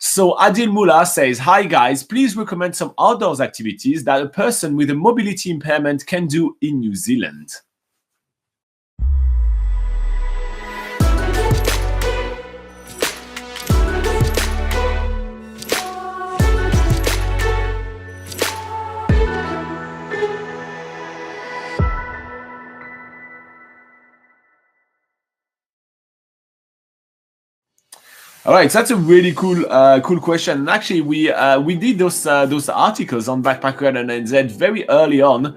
So Adin Mula says, hi guys, please recommend some outdoors activities that a person with a mobility impairment can do in New Zealand. All right, so that's a really cool question. And actually, we did those articles on BackpackerGuide.NZ very early on,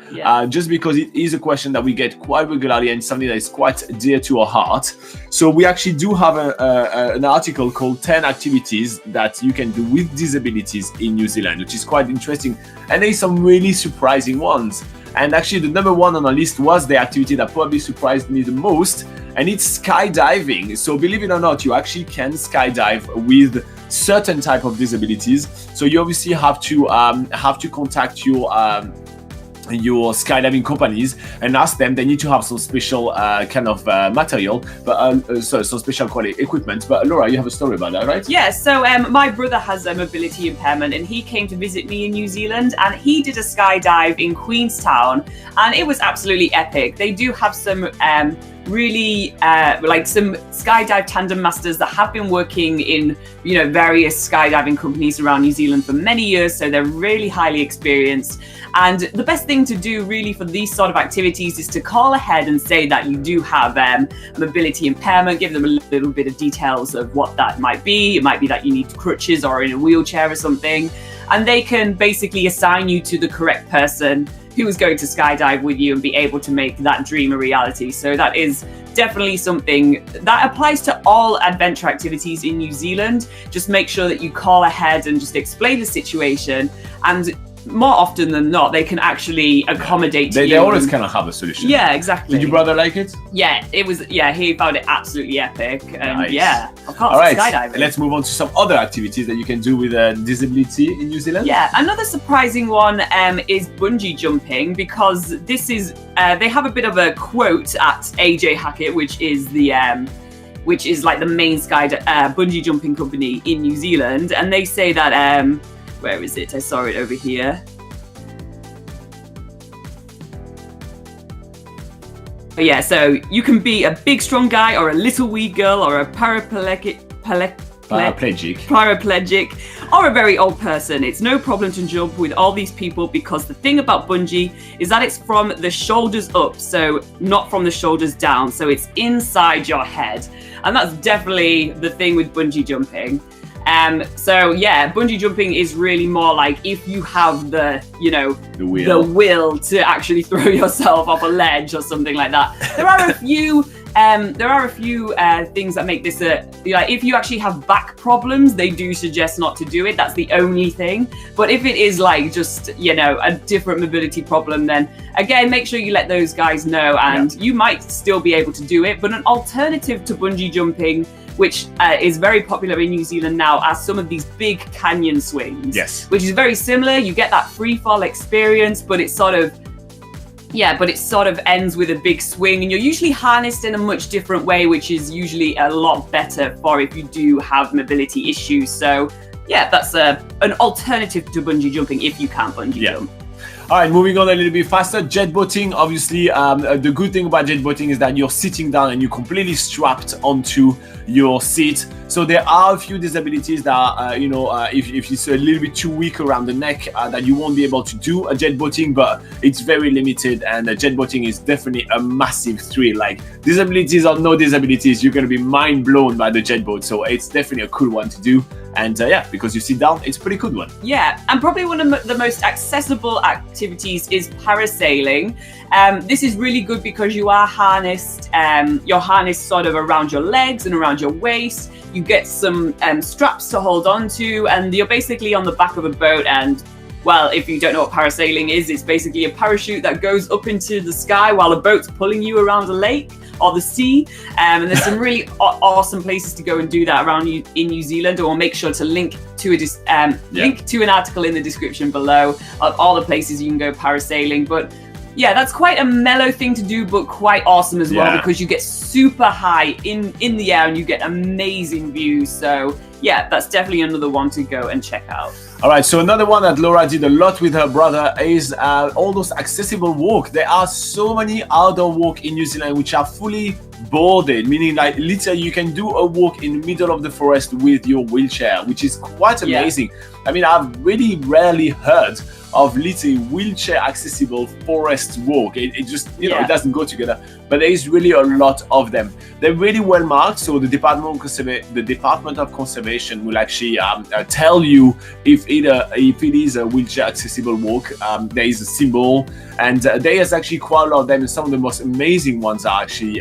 just because it is a question that we get quite regularly and something that is quite dear to our heart. So we actually do have an article called 10 activities that you can do with disabilities in New Zealand, which is quite interesting. And there's some really surprising ones. And actually, the number one on our list was the activity that probably surprised me the most, and it's skydiving. So believe it or not, you actually can skydive with certain type of disabilities. So you obviously have to contact your skydiving companies and ask them. They need to have some special kind of material, but some special quality equipment. But Laura, you have a story about that, right? Yeah, so my brother has a mobility impairment and he came to visit me in New Zealand and he did a skydive in Queenstown and it was absolutely epic. They do have some really like some skydive tandem masters that have been working in various skydiving companies around New Zealand for many years, so they're really highly experienced. And the best thing to do really for these sort of activities is to call ahead and say that you do have a mobility impairment, give them a little bit of details of what that might be. It might be that you need crutches or in a wheelchair or something, and they can basically assign you to the correct person who is going to skydive with you and be able to make that dream a reality. So that is definitely something that applies to all adventure activities in New Zealand. Just make sure that you call ahead and just explain the situation, and more often than not, they can actually accommodate you. They always kind of have a solution. Yeah, exactly. Did your brother like it? Yeah, it was. Yeah, he found it absolutely epic. Nice. Yeah, of course. All right, skydiving. Let's move on to some other activities that you can do with a disability in New Zealand. Yeah, another surprising one is bungee jumping, because this is they have a bit of a quote at AJ Hackett, which is like the main bungee jumping company in New Zealand, and they say that where is it? I saw it over here. But yeah, so you can be a big strong guy or a little wee girl or a paraplegic or a very old person. It's no problem to jump with all these people, because the thing about bungee is that it's from the shoulders up, so not from the shoulders down, so it's inside your head. And that's definitely the thing with bungee jumping. So yeah, bungee jumping is really more like if you have the will to actually throw yourself off a ledge or something like that. There are a few things that make this if you actually have back problems, they do suggest not to do it. That's the only thing. But if it is like just a different mobility problem, then again, make sure you let those guys know, and you might still be able to do it. But an alternative to bungee jumping, which is very popular in New Zealand now, are some of these big canyon swings. Yes. Which is very similar. You get that free fall experience, but it sort of ends with a big swing, and you're usually harnessed in a much different way, which is usually a lot better for if you do have mobility issues. So yeah, that's an alternative to bungee jumping if you can't bungee jump. All right, moving on a little bit faster. Jet boating, obviously, the good thing about jet boating is that you're sitting down and you're completely strapped onto your seat. So there are a few disabilities that, if it's a little bit too weak around the neck, that you won't be able to do a jet boating, but it's very limited, and jet boating is definitely a massive thrill. Like, disabilities or no disabilities, you're going to be mind blown by the jet boat. So it's definitely a cool one to do. And because you sit down, it's a pretty good one. Yeah, and probably one of the most accessible activities is parasailing. This is really good because you are harnessed. You're harnessed sort of around your legs and around your waist. You get some straps to hold on to, and you're basically on the back of a boat. And well, if you don't know what parasailing is, it's basically a parachute that goes up into the sky while a boat's pulling you around a lake or the sea. And there's some really awesome places to go and do that around in New Zealand. And we'll make sure to link to link to an article in the description below of all the places you can go parasailing. But Yeah, that's quite a mellow thing to do, but quite awesome as well, because you get super high in the air and you get amazing views. So yeah, that's definitely another one to go and check out. All right, so another one that Laura did a lot with her brother is all those accessible walk. There are so many outdoor walk in New Zealand which are fully boarded, meaning like literally you can do a walk in the middle of the forest with your wheelchair, which is quite amazing. I mean, I've really rarely heard of literally wheelchair accessible forest walk. It just, you know, it doesn't go together, but there is really a lot of them. They're really well marked, so the Department of Conservation will actually tell you if it is a wheelchair accessible walk. There is a symbol, and there is actually quite a lot of them, and some of the most amazing ones are actually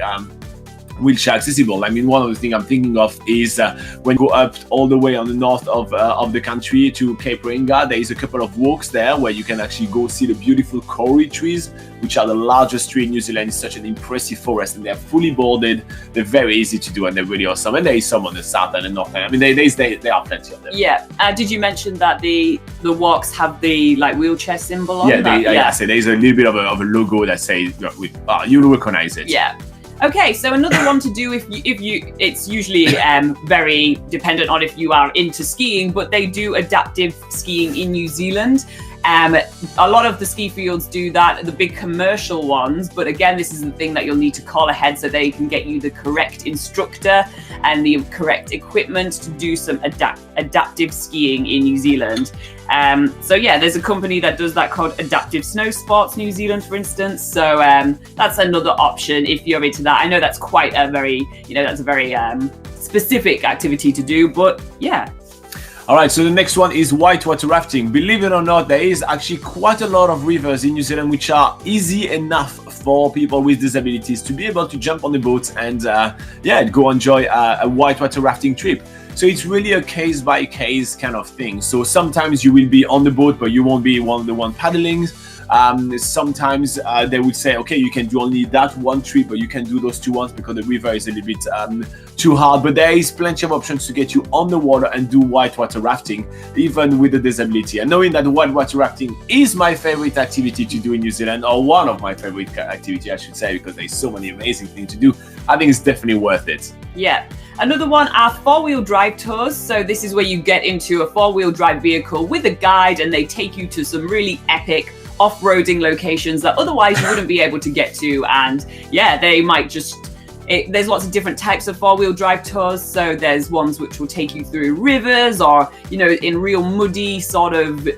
wheelchair accessible. I mean, one of the things I'm thinking of is when you go up all the way on the north of the country to Cape Reinga, there is a couple of walks there where you can actually go see the beautiful kauri trees, which are the largest tree in New Zealand. It's such an impressive forest, and they're fully boarded. They're very easy to do, and they're really awesome. And there is some on the south and the north end. I mean, there are plenty of them. Yeah. Did you mention that the walks have the like wheelchair symbol on them? Yeah. So there's a little bit of a logo that says, you'll recognize it. Yeah. Okay, so another one to do if you it's usually very dependent on if you are into skiing, but they do adaptive skiing in New Zealand. A lot of the ski fields do that, the big commercial ones, but again, this is the thing that you'll need to call ahead so they can get you the correct instructor and the correct equipment to do some adaptive skiing in New Zealand. So yeah, there's a company that does that called Adaptive Snow Sports New Zealand, for instance. So that's another option if you're into that. I know that's quite a very, that's a very specific activity to do, but yeah. All right, so the next one is whitewater rafting. Believe it or not, there is actually quite a lot of rivers in New Zealand which are easy enough for people with disabilities to be able to jump on the boat and go enjoy a whitewater rafting trip. So it's really a case-by-case kind of thing. So sometimes you will be on the boat, but you won't be the one paddling. Sometimes they would say, okay, you can do only that one trip, but you can do those two ones because the river is a little bit too hard. But there is plenty of options to get you on the water and do whitewater rafting, even with a disability. And knowing that whitewater rafting is my favorite activity to do in New Zealand, or one of my favorite activity, I should say, because there's so many amazing things to do, I think it's definitely worth it. Yeah. Another one are four-wheel drive tours. So this is where you get into a four-wheel drive vehicle with a guide and they take you to some really epic off-roading locations that otherwise you wouldn't be able to get to. And yeah, they might just... there's lots of different types of four-wheel drive tours. So there's ones which will take you through rivers or, in real muddy sort of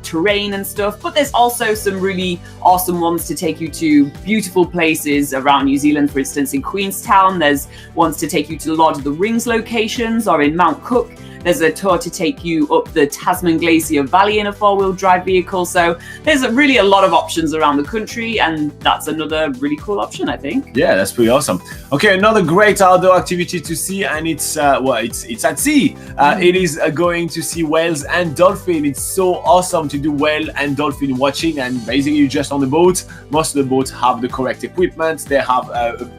terrain and stuff. But there's also some really awesome ones to take you to beautiful places around New Zealand. For instance, in Queenstown, there's ones to take you to Lord of the Rings locations, or in Mount Cook, there's a tour to take you up the Tasman Glacier Valley in a four-wheel drive vehicle. So there's really a lot of options around the country, and that's another really cool option, I think. Yeah, that's pretty awesome. Okay, another great outdoor activity to see, and it's at sea. It is going to see whales and dolphin. It's so awesome to do whale and dolphin watching, and basically you're just on the boat. Most of the boats have the correct equipment. They have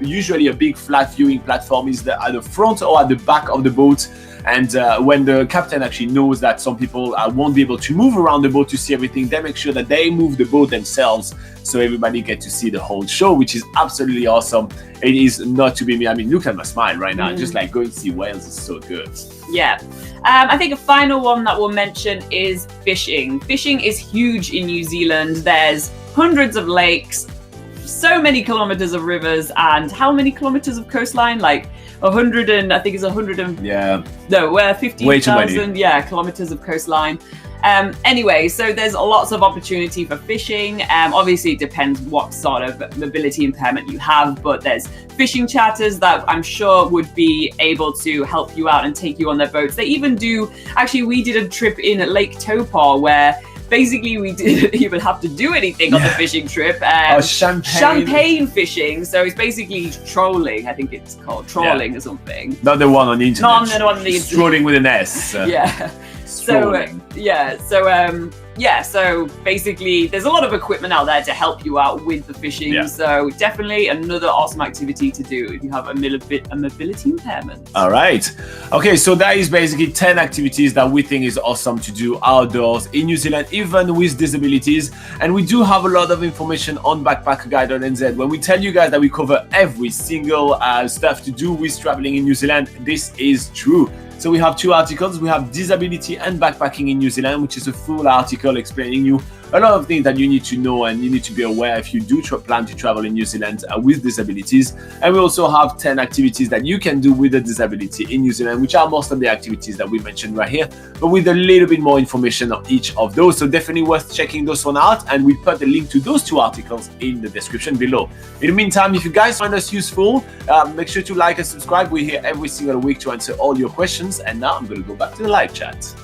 usually a big flat viewing platform is at the front or at the back of the boat. And when the captain actually knows that some people won't be able to move around the boat to see everything, they make sure that they move the boat themselves so everybody get to see the whole show, which is absolutely awesome. It is not to be me. I mean, look at my smile right now. Just like going to see whales is so good. Yeah. I think a final one that we'll mention is fishing. Fishing is huge in New Zealand. There's hundreds of lakes, so many kilometers of rivers, and how many kilometers of coastline? Like 100 and I think it's 100 and 15,000 kilometers of coastline. Anyway, so there's lots of opportunity for fishing. Obviously it depends what sort of mobility impairment you have, but there's fishing charters that I'm sure would be able to help you out and take you on their boats. They even do, actually we did a trip in Lake Taupo where basically we didn't even have to do anything on the fishing trip. Champagne fishing. So it's basically trolling. I think it's called trawling or something. Not the one on the internet. Not the one on the internet. Trolling with an S. Yeah. Strolling. So basically there's a lot of equipment out there to help you out with the fishing. So definitely another awesome activity to do if you have a mobility impairment. All right. Okay, so that is basically 10 activities that we think is awesome to do outdoors in New Zealand, even with disabilities. And we do have a lot of information on BackpackerGuide.NZ. When we tell you guys that we cover every single stuff to do with traveling in New Zealand, this is true. So we have 2 articles. We have disability and backpacking in New Zealand, which is a full article explaining you a lot of things that you need to know and you need to be aware if you do plan to travel in New Zealand with disabilities. And we also have 10 activities that you can do with a disability in New Zealand, which are most of the activities that we mentioned right here, but with a little bit more information on each of those. So definitely worth checking those one out. And we put the link to those 2 articles in the description below. In the meantime, if you guys find us useful, make sure to like and subscribe. We're here every single week to answer all your questions. And now I'm going to go back to the live chat.